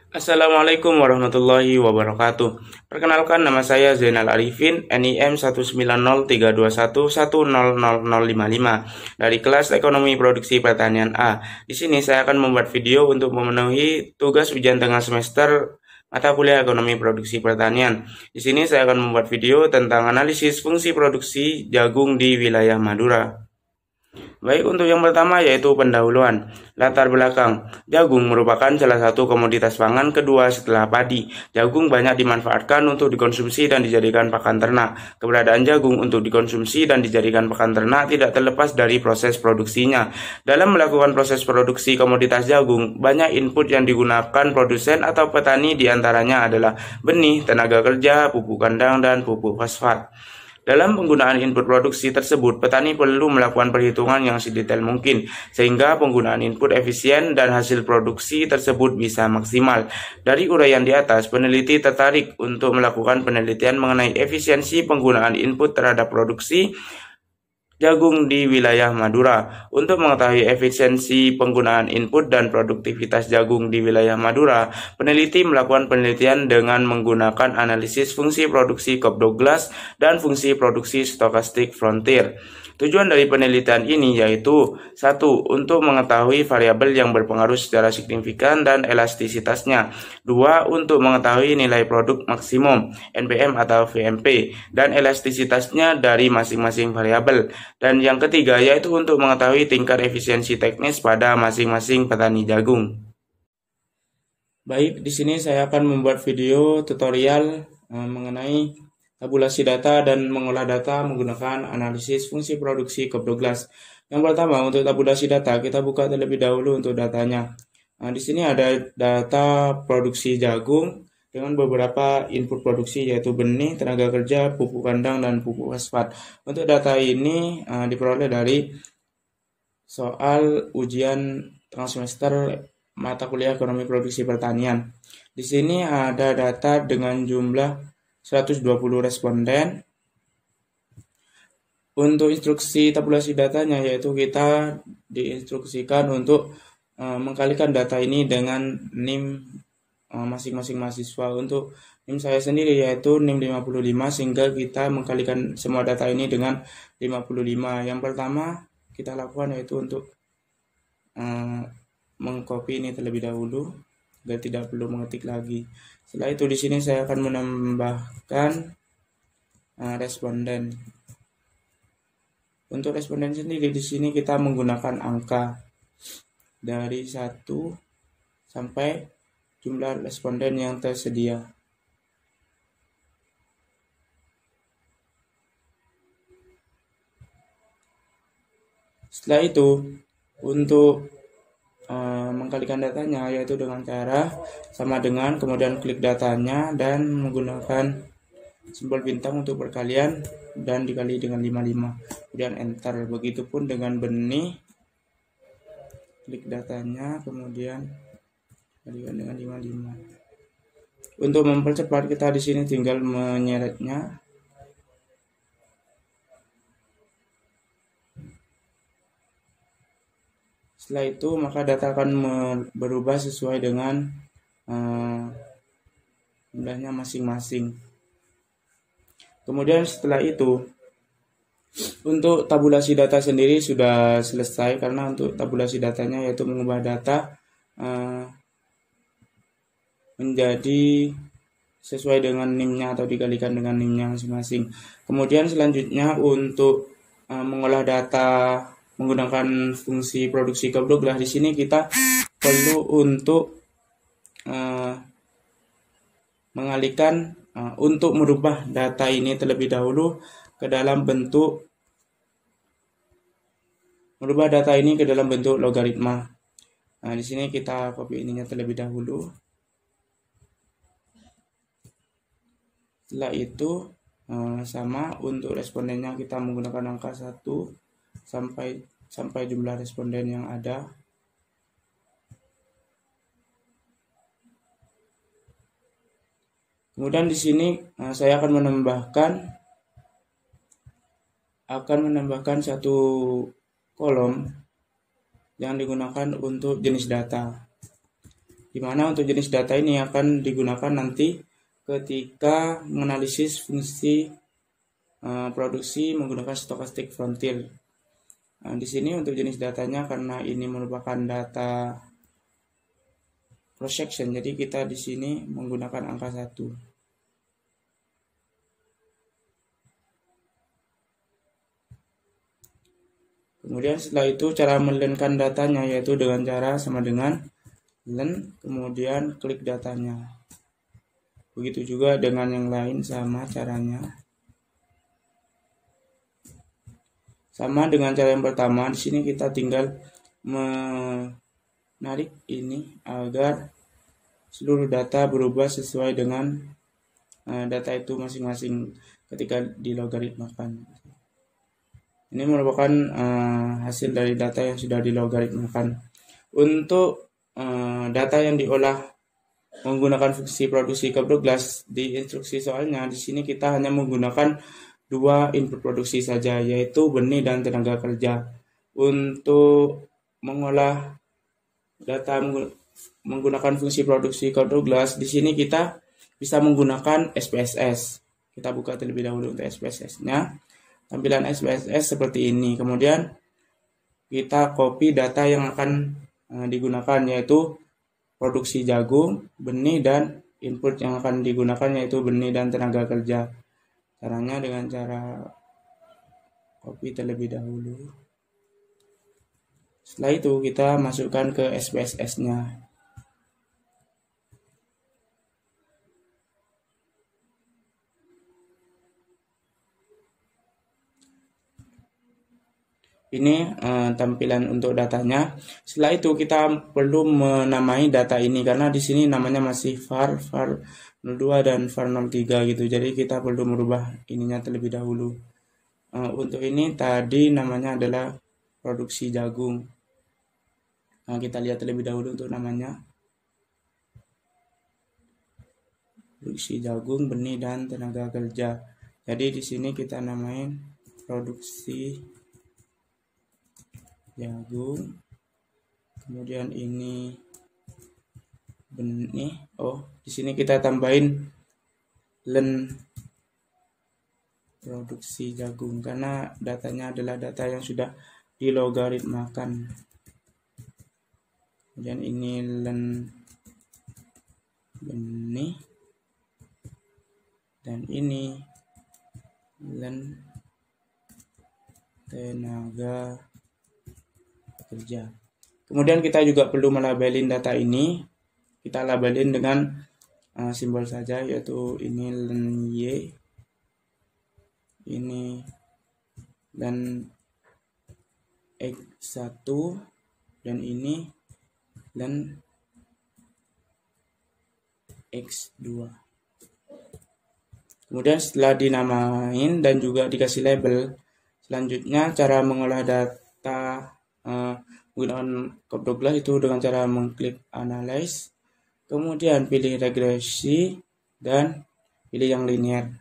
Assalamualaikum warahmatullahi wabarakatuh. Perkenalkan, nama saya Zainal Arifin, NIM 1903111000055 dari kelas Ekonomi Produksi Pertanian A. Di sini saya akan membuat video untuk memenuhi tugas ujian tengah semester mata kuliah Ekonomi Produksi Pertanian. Di sini saya akan membuat video tentang analisis fungsi produksi jagung di wilayah Madura. Baik, untuk yang pertama yaitu pendahuluan. Latar belakang, jagung merupakan salah satu komoditas pangan kedua setelah padi. Jagung banyak dimanfaatkan untuk dikonsumsi dan dijadikan pakan ternak. Keberadaan jagung untuk dikonsumsi dan dijadikan pakan ternak tidak terlepas dari proses produksinya. Dalam melakukan proses produksi komoditas jagung, banyak input yang digunakan produsen atau petani, diantaranya adalah benih, tenaga kerja, pupuk kandang, dan pupuk fosfat. Dalam penggunaan input produksi tersebut, petani perlu melakukan perhitungan yang sedetail mungkin, sehingga penggunaan input efisien dan hasil produksi tersebut bisa maksimal. Dari uraian di atas, peneliti tertarik untuk melakukan penelitian mengenai efisiensi penggunaan input terhadap produksi jagung di wilayah Madura. Untuk mengetahui efisiensi penggunaan input dan produktivitas jagung di wilayah Madura, peneliti melakukan penelitian dengan menggunakan analisis fungsi produksi Cobb-Douglas dan fungsi produksi stokastik Frontier. Tujuan dari penelitian ini yaitu: 1. Untuk mengetahui variabel yang berpengaruh secara signifikan dan elastisitasnya. 2. Untuk mengetahui nilai produk maksimum (NPM atau VMP) dan elastisitasnya dari masing-masing variabel. Dan yang ketiga yaitu untuk mengetahui tingkat efisiensi teknis pada masing-masing petani jagung. Baik, di sini saya akan membuat video tutorial mengenai tabulasi data dan mengolah data menggunakan analisis fungsi produksi Cobb-Douglas. Yang pertama, untuk tabulasi data, kita buka terlebih dahulu untuk datanya. Nah, di sini ada data produksi jagung dengan beberapa input produksi yaitu benih, tenaga kerja, pupuk kandang, dan pupuk fosfat. Untuk data ini diperoleh dari soal ujian tengah semester mata kuliah Ekonomi Produksi Pertanian. Di sini ada data dengan jumlah 120 responden. Untuk instruksi tabulasi datanya yaitu kita diinstruksikan untuk mengkalikan data ini dengan NIM masing-masing mahasiswa. Untuk NIM saya sendiri yaitu NIM 55, sehingga kita mengkalikan semua data ini dengan 55. Yang pertama kita lakukan yaitu untuk mengcopy ini terlebih dahulu agar tidak perlu mengetik lagi. Setelah itu di sini saya akan menambahkan responden. Untuk responden sendiri di sini kita menggunakan angka dari 1 sampai jumlah responden yang tersedia. Setelah itu untuk mengkalikan datanya yaitu dengan cara sama dengan, kemudian klik datanya dan menggunakan simbol bintang untuk perkalian dan dikali dengan 55, kemudian enter. Begitupun dengan benih, klik datanya kemudian kalikan dengan 55. Untuk mempercepat kita di sini tinggal menyeretnya. Setelah itu maka data akan berubah sesuai dengan jumlahnya masing-masing. Kemudian setelah itu untuk tabulasi data sendiri sudah selesai, karena untuk tabulasi datanya yaitu mengubah data menjadi sesuai dengan NIM-nya atau dikalikan dengan NIM-nya masing-masing. Kemudian selanjutnya untuk mengolah data menggunakan fungsi produksi Cobb-Douglas, di sini kita perlu untuk mengalihkan untuk merubah data ini terlebih dahulu ke dalam bentuk logaritma. Nah, di sini kita copy ininya terlebih dahulu. Setelah itu sama untuk respondennya kita menggunakan angka 1 sampai jumlah responden yang ada. Kemudian di sini saya akan menambahkan satu kolom yang digunakan untuk jenis data, Dimana untuk jenis data ini akan digunakan nanti ketika menganalisis fungsi produksi menggunakan stochastic frontier. Di sini untuk jenis datanya, karena ini merupakan data cross section, jadi kita di sini menggunakan angka 1. Kemudian setelah itu cara melenkan datanya yaitu dengan cara sama dengan len, kemudian klik datanya. Begitu juga dengan yang lain, sama caranya. Sama dengan cara yang pertama, di sini kita tinggal menarik ini agar seluruh data berubah sesuai dengan data itu masing-masing ketika dilogaritmakan. Ini merupakan hasil dari data yang sudah dilogaritmakan. Untuk data yang diolah menggunakan fungsi produksi Cabot-Glass, di instruksi soalnya di sini kita hanya menggunakan 2 input produksi saja, yaitu benih dan tenaga kerja. Untuk mengolah data menggunakan fungsi produksi Cabot-Glass, di sini kita bisa menggunakan SPSS. Kita buka terlebih dahulu untuk SPSS-nya. Tampilan SPSS seperti ini. Kemudian kita copy data yang akan digunakan, yaitu produksi jagung, benih, dan input yang akan digunakan yaitu benih dan tenaga kerja. Caranya dengan cara copy terlebih dahulu. Setelah itu kita masukkan ke SPSS-nya. Ini tampilan untuk datanya. Setelah itu kita perlu menamai data ini, karena di sini namanya masih var 02 dan var 03 gitu. Jadi kita perlu merubah ininya terlebih dahulu. Untuk ini tadi namanya adalah produksi jagung. Kita lihat terlebih dahulu untuk namanya. Produksi jagung, benih, dan tenaga kerja. Jadi di sini kita namain produksi jagung, kemudian ini benih. Di sini kita tambahin len produksi jagung, karena datanya adalah data yang sudah dilogaritmakan. Kemudian ini len benih, dan ini len tenaga kerja. Kemudian kita juga perlu melabelin data ini. Kita labelin dengan simbol saja, yaitu ini len Y, ini len X1, dan ini len X2. Kemudian setelah dinamain dan juga dikasih label, selanjutnya cara mengolah data menggunakan Cabot-Glass itu dengan cara mengklik analyze, kemudian pilih regresi dan pilih yang linear.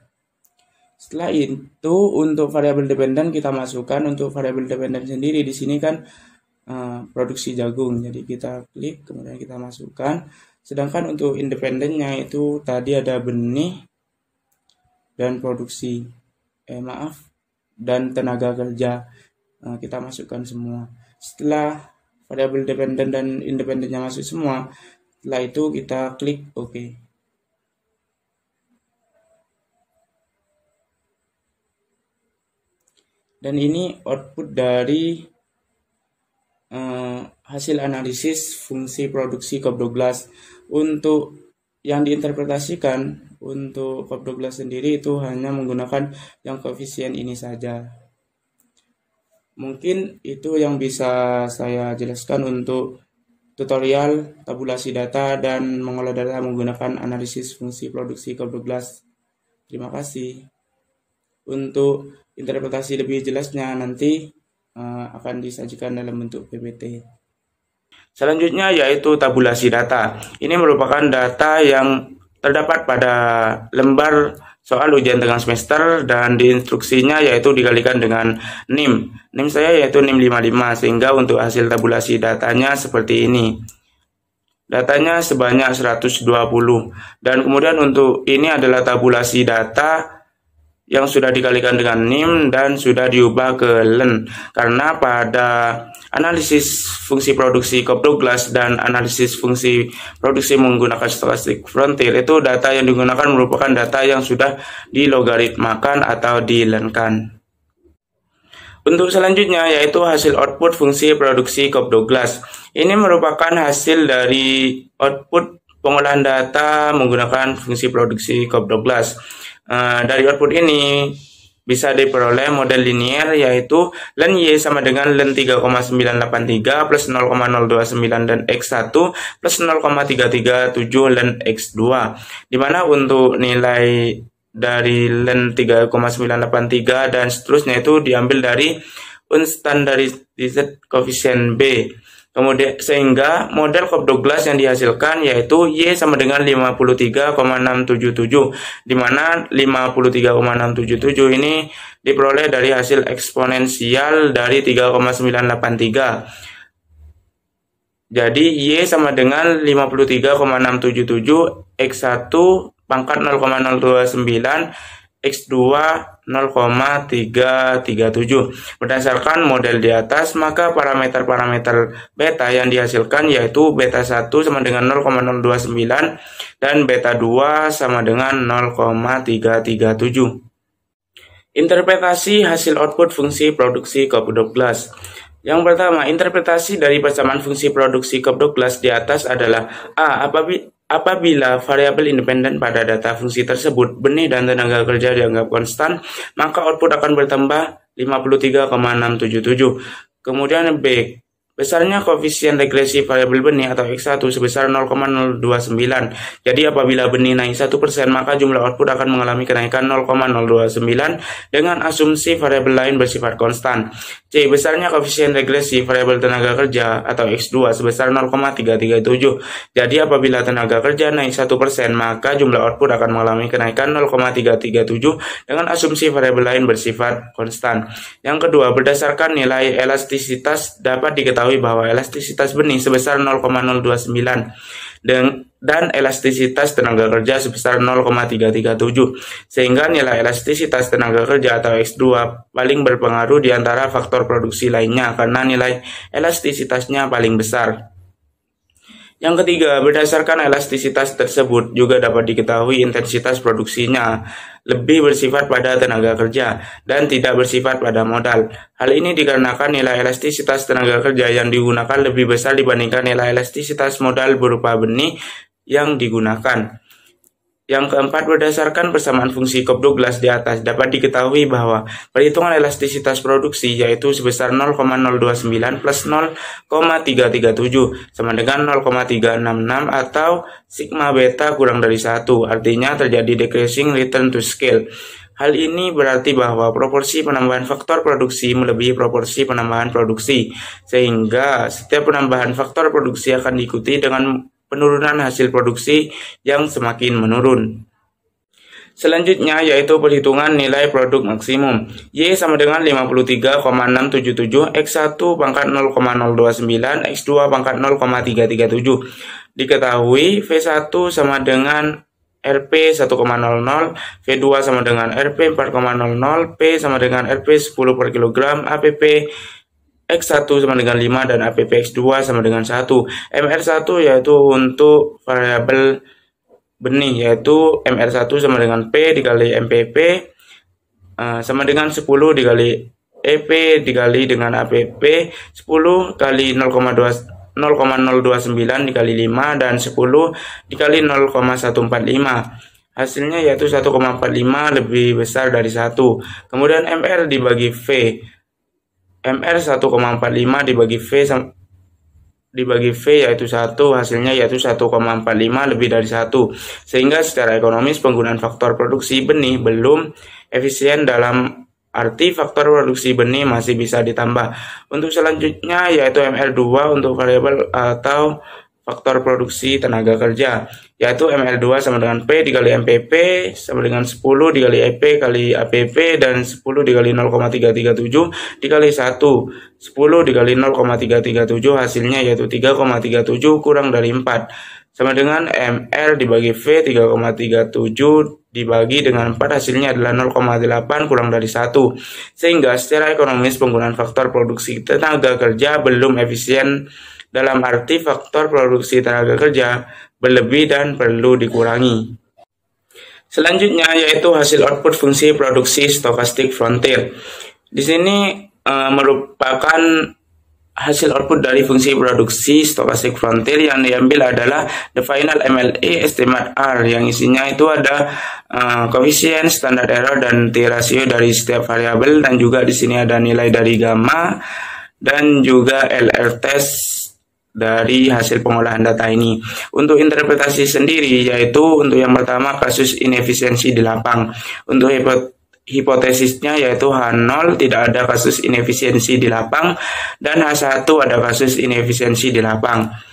Setelah itu untuk variabel dependen kita masukkan. Untuk variabel dependen sendiri di sini kan produksi jagung, jadi kita klik kemudian kita masukkan. Sedangkan untuk independennya itu tadi ada benih dan produksi dan tenaga kerja, kita masukkan semua. Setelah variabel dependen dan independennya masuk semua, setelah itu kita klik OK. Dan ini output dari hasil analisis fungsi produksi Cabot-Glass. Untuk yang diinterpretasikan untuk Cabot-Glass sendiri itu hanya menggunakan yang koefisien ini saja. Mungkin itu yang bisa saya jelaskan untuk tutorial tabulasi data dan mengolah data menggunakan analisis fungsi produksi Cabot-Glass. Terima kasih. Untuk interpretasi lebih jelasnya nanti akan disajikan dalam bentuk PPT. Selanjutnya yaitu tabulasi data. Ini merupakan data yang terdapat pada lembar soal ujian tengah semester, dan di instruksinya yaitu dikalikan dengan NIM. NIM saya yaitu NIM 55, sehingga untuk hasil tabulasi datanya seperti ini. datanya sebanyak 120. Dan kemudian untuk ini adalah tabulasi data yang sudah dikalikan dengan NIM dan sudah diubah ke LEN. Karena pada analisis fungsi produksi Cobb-Douglas dan analisis fungsi produksi menggunakan stochastic frontier, itu data yang digunakan merupakan data yang sudah dilogaritmakan atau di-LEN-kan. Untuk selanjutnya yaitu hasil output fungsi produksi Cobb-Douglas. Ini merupakan hasil dari output pengolahan data menggunakan fungsi produksi Cobb-Douglas. Dari output ini bisa diperoleh model linier yaitu len Y sama dengan len 3,983 plus 0,029 dan X1 plus 0,337 len X2. Dimana untuk nilai dari len 3,983 dan seterusnya itu diambil dari unstandardized coefficient B. Kemudian sehingga model Cobb-Douglas yang dihasilkan yaitu Y sama dengan 53,677, di mana 53,677 ini diperoleh dari hasil eksponensial dari 3,983. Jadi Y sama dengan 53,677, X1 pangkat 0,029, X2 0,337. Berdasarkan model di atas, maka parameter-parameter beta yang dihasilkan yaitu beta 1 sama dengan 0,029 dan beta 2 sama dengan 0,337. Interpretasi hasil output fungsi produksi Cobb-Douglas. Yang pertama, interpretasi dari persamaan fungsi produksi Cobb-Douglas di atas adalah A. Apabila variabel independen pada data fungsi tersebut, benih dan tenaga kerja dianggap konstan, maka output akan bertambah 53,677. Kemudian B. Besarnya koefisien regresi variabel benih atau X1 sebesar 0,029. Jadi apabila benih naik 1%, maka jumlah output akan mengalami kenaikan 0,029 dengan asumsi variabel lain bersifat konstan. C. Besarnya koefisien regresi variabel tenaga kerja atau X2 sebesar 0,337. Jadi apabila tenaga kerja naik 1%, maka jumlah output akan mengalami kenaikan 0,337 dengan asumsi variabel lain bersifat konstan. Yang kedua, berdasarkan nilai elastisitas dapat diketahui bahwa elastisitas benih sebesar 0,029 dan elastisitas tenaga kerja sebesar 0,337, sehingga nilai elastisitas tenaga kerja atau X2 paling berpengaruh di antara faktor produksi lainnya karena nilai elastisitasnya paling besar. Yang ketiga, berdasarkan elastisitas tersebut juga dapat diketahui intensitas produksinya lebih bersifat pada tenaga kerja dan tidak bersifat pada modal. Hal ini dikarenakan nilai elastisitas tenaga kerja yang digunakan lebih besar dibandingkan nilai elastisitas modal berupa benih yang digunakan. Yang keempat, berdasarkan persamaan fungsi Cobb-Douglas di atas dapat diketahui bahwa perhitungan elastisitas produksi yaitu sebesar 0,029 plus 0,337 sama dengan 0,366 atau sigma beta kurang dari 1, artinya terjadi decreasing return to scale. Hal ini berarti bahwa proporsi penambahan faktor produksi melebihi proporsi penambahan produksi, sehingga setiap penambahan faktor produksi akan diikuti dengan penurunan hasil produksi yang semakin menurun. Selanjutnya yaitu perhitungan nilai produk maksimum. Y sama dengan 53,677, X1 pangkat 0,029, X2 pangkat 0,337. Diketahui V1 sama dengan Rp 1,00, V2 sama dengan Rp 4,00, P sama dengan Rp 10 per kilogram, APP X1 sama dengan 5 dan APP X2 sama dengan 1. MR1 yaitu untuk variabel benih, yaitu MR1 sama dengan P dikali MPP sama dengan 10 dikali EP dikali dengan APP, 10 kali 0,029 dikali 5 dan 10 dikali 0,145. Hasilnya yaitu 1,45 lebih besar dari 1. Kemudian MR dibagi V. MR 1,45 dibagi V yaitu 1, hasilnya yaitu 1,45 lebih dari 1. Sehingga secara ekonomis penggunaan faktor produksi benih belum efisien, dalam arti faktor produksi benih masih bisa ditambah. Untuk selanjutnya yaitu MR2 untuk variabel atau faktor produksi tenaga kerja, yaitu ML2 sama dengan P dikali MPP sama dengan 10 dikali EP kali APP dan 10 dikali 0,337 dikali 1. 10 dikali 0,337 hasilnya yaitu 3,37 kurang dari 4 sama dengan ML dibagi V 3,37 dibagi dengan 4 hasilnya adalah 0,8 kurang dari 1. Sehingga secara ekonomis penggunaan faktor produksi tenaga kerja belum efisien, dalam arti faktor produksi tenaga kerja berlebih dan perlu dikurangi. Selanjutnya yaitu hasil output fungsi produksi stochastic frontier. Di sini merupakan hasil output dari fungsi produksi stochastic frontier yang diambil adalah the final MLE estimate R, yang isinya itu ada koefisien, standard error, dan T-ratio dari setiap variabel, dan juga di sini ada nilai dari gamma dan juga LR test dari hasil pengolahan data ini. Untuk interpretasi sendiri yaitu untuk yang pertama kasus inefisiensi di lapang. Untuk hipotesisnya yaitu H0 tidak ada kasus inefisiensi di lapang dan H1 ada kasus inefisiensi di lapang.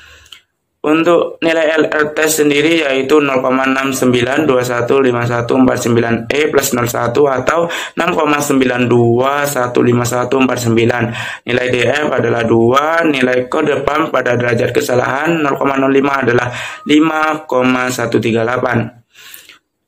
Untuk nilai LR test sendiri yaitu 0,69215149E plus 01 atau 6,92155149. Nilai DF adalah 2, nilai kode PAM pada derajat kesalahan 0,05 adalah 5,138.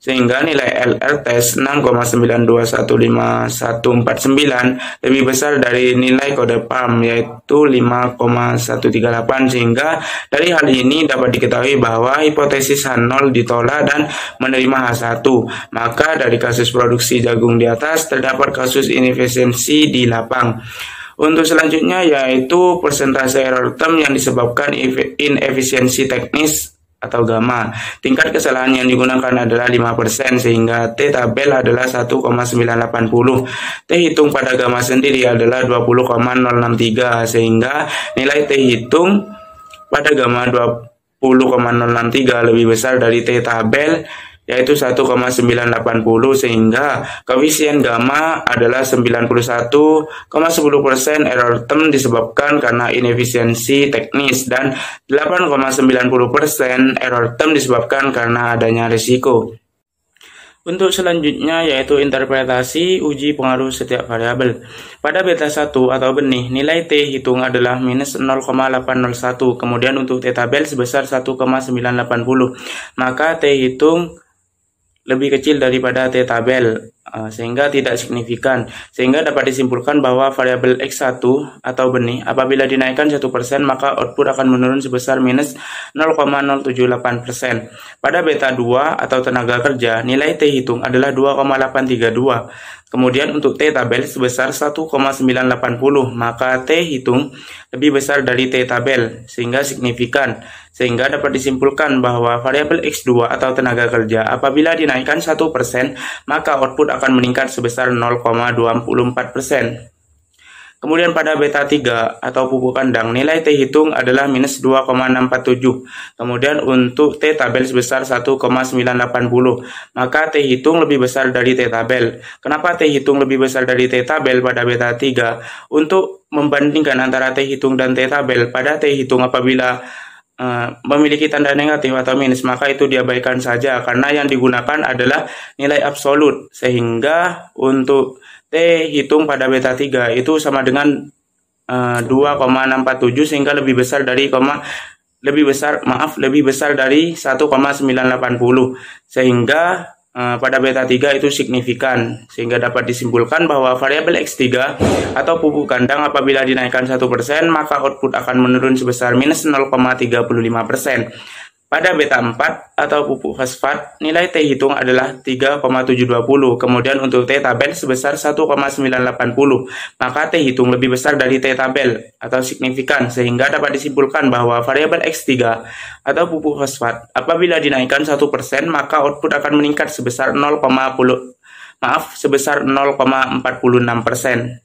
Sehingga nilai LR test 6,92155149 lebih besar dari nilai kode PAM yaitu 5,138. Sehingga dari hal ini dapat diketahui bahwa hipotesis H0 ditolak dan menerima H1. Maka dari kasus produksi jagung di atas terdapat kasus inefisiensi di lapang. Untuk selanjutnya yaitu persentase error term yang disebabkan inefisiensi teknis atau gamma. Tingkat kesalahan yang digunakan adalah 5% sehingga T tabel adalah 1,980. T hitung pada gamma sendiri adalah 20,063 sehingga nilai T hitung pada gamma 20,063 lebih besar dari T tabel yaitu 1,980 sehingga koefisien gamma adalah 91,10%. Error term disebabkan karena inefisiensi teknis dan 8,90% error term disebabkan karena adanya risiko. Untuk selanjutnya yaitu interpretasi uji pengaruh setiap variabel. Pada beta 1 atau benih, nilai T hitung adalah minus 0,801. Kemudian untuk T tabel sebesar 1,980. Maka T hitung lebih kecil daripada T tabel sehingga tidak signifikan. Sehingga dapat disimpulkan bahwa variabel X1 atau benih apabila dinaikkan 1% maka output akan menurun sebesar minus 0,078%. Pada beta 2 atau tenaga kerja, nilai T hitung adalah 2,832. Kemudian untuk T tabel sebesar 1,980, maka T hitung lebih besar dari T tabel sehingga signifikan. Sehingga dapat disimpulkan bahwa variabel X2 atau tenaga kerja apabila dinaikkan 1% maka output akan meningkat sebesar 0,24%. Kemudian pada beta 3 atau pupuk kandang, nilai T hitung adalah minus 2,647. Kemudian untuk T tabel sebesar 1,980, maka T hitung lebih besar dari T tabel. Kenapa T hitung lebih besar dari T tabel pada beta 3? Untuk membandingkan antara T hitung dan T tabel, pada T hitung apabila memiliki tanda negatif atau minus maka itu diabaikan saja karena yang digunakan adalah nilai absolut, sehingga untuk T hitung pada beta 3 itu sama dengan 2,647 sehingga lebih besar dari lebih besar dari 1,980 sehingga pada beta 3 itu signifikan, sehingga dapat disimpulkan bahwa variabel X3 atau pupuk kandang apabila dinaikkan 1% maka output akan menurun sebesar minus 0,35%. Pada beta 4 atau pupuk fosfat, nilai T hitung adalah 3,720. Kemudian untuk T tabel sebesar 1,980. Maka T hitung lebih besar dari T tabel atau signifikan, sehingga dapat disimpulkan bahwa variabel X3 atau pupuk fosfat apabila dinaikkan 1% maka output akan meningkat sebesar 0,46%.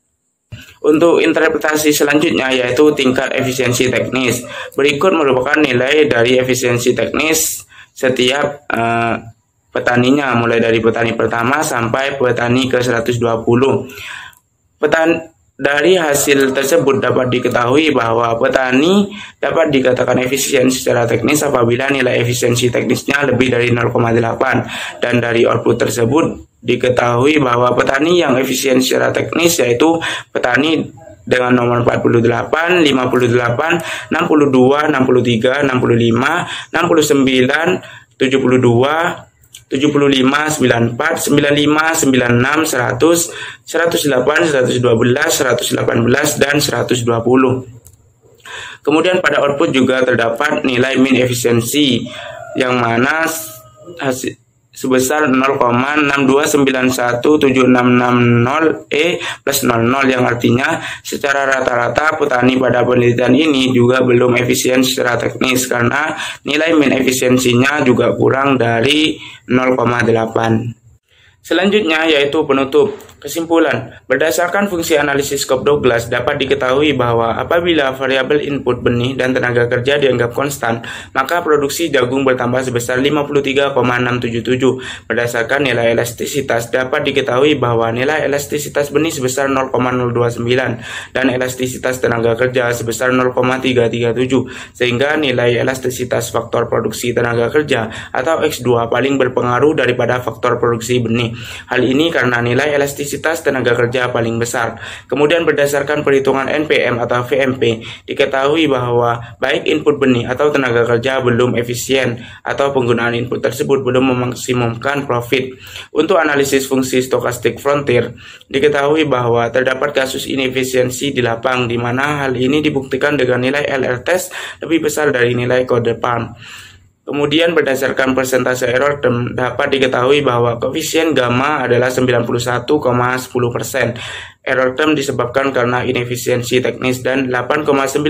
Untuk interpretasi selanjutnya yaitu tingkat efisiensi teknis. Berikut merupakan nilai dari efisiensi teknis setiap petaninya, mulai dari petani pertama sampai petani ke 120. Dari hasil tersebut dapat diketahui bahwa petani dapat dikatakan efisien secara teknis apabila nilai efisiensi teknisnya lebih dari 0,8, dan dari output tersebut diketahui bahwa petani yang efisien secara teknis yaitu petani dengan nomor 48, 58, 62, 63, 65, 69, 72, 75, 94, 95, 96, 100, 108, 112, 118, dan 120. Kemudian pada output juga terdapat nilai min efisiensi yang mana sebesar 0,62917660E plus 00, yang artinya secara rata-rata petani pada penelitian ini juga belum efisien secara teknis karena nilai min efisiensinya juga kurang dari 0,8. Selanjutnya yaitu penutup. Kesimpulan, berdasarkan fungsi analisis Cobb-Douglas dapat diketahui bahwa apabila variabel input benih dan tenaga kerja dianggap konstan, maka produksi jagung bertambah sebesar 53,677. Berdasarkan nilai elastisitas dapat diketahui bahwa nilai elastisitas benih sebesar 0,029 dan elastisitas tenaga kerja sebesar 0,337, sehingga nilai elastisitas faktor produksi tenaga kerja atau X2 paling berpengaruh daripada faktor produksi benih. Hal ini karena nilai elastisitas tenaga kerja paling besar. Kemudian berdasarkan perhitungan NPM atau VMP, diketahui bahwa baik input benih atau tenaga kerja belum efisien atau penggunaan input tersebut belum memaksimumkan profit. Untuk analisis fungsi stokastik frontier, diketahui bahwa terdapat kasus inefisiensi di lapang di mana hal ini dibuktikan dengan nilai LR test lebih besar dari nilai kode PARM. Kemudian berdasarkan persentase error term dapat diketahui bahwa koefisien gamma adalah 91,10%. Error term disebabkan karena inefisiensi teknis dan 8,90%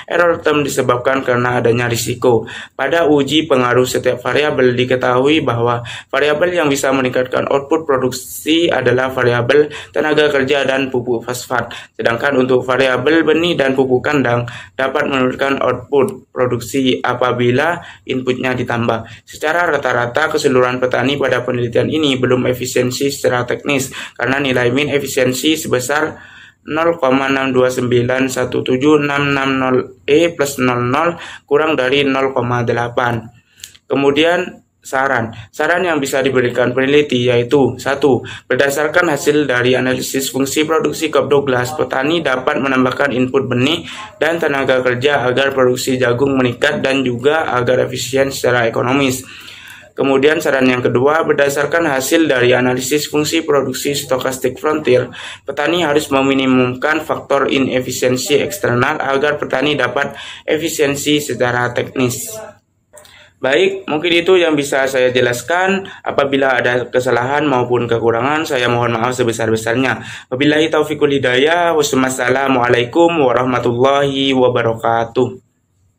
error term disebabkan karena adanya risiko. Pada uji pengaruh setiap variabel diketahui bahwa variabel yang bisa meningkatkan output produksi adalah variabel tenaga kerja dan pupuk fosfat. Sedangkan untuk variabel benih dan pupuk kandang dapat menurunkan output produksi apabila inputnya ditambah. Secara rata-rata keseluruhan petani pada penelitian ini belum efisiensi secara teknis karena nilai min efisiensi sebesar 0,62917660E plus 00 kurang dari 0,8. Kemudian saran yang bisa diberikan peneliti yaitu 1. Berdasarkan hasil dari analisis fungsi produksi Cobb-Douglas, petani dapat menambahkan input benih dan tenaga kerja agar produksi jagung meningkat dan juga agar efisien secara ekonomis. Kemudian saran yang kedua, berdasarkan hasil dari analisis fungsi produksi stokastik frontier, petani harus meminimumkan faktor inefisiensi eksternal agar petani dapat efisiensi secara teknis. Baik, mungkin itu yang bisa saya jelaskan. Apabila ada kesalahan maupun kekurangan, saya mohon maaf sebesar-besarnya. Wabillahi taufiqul hidayah. Wassalamualaikum warahmatullahi wabarakatuh.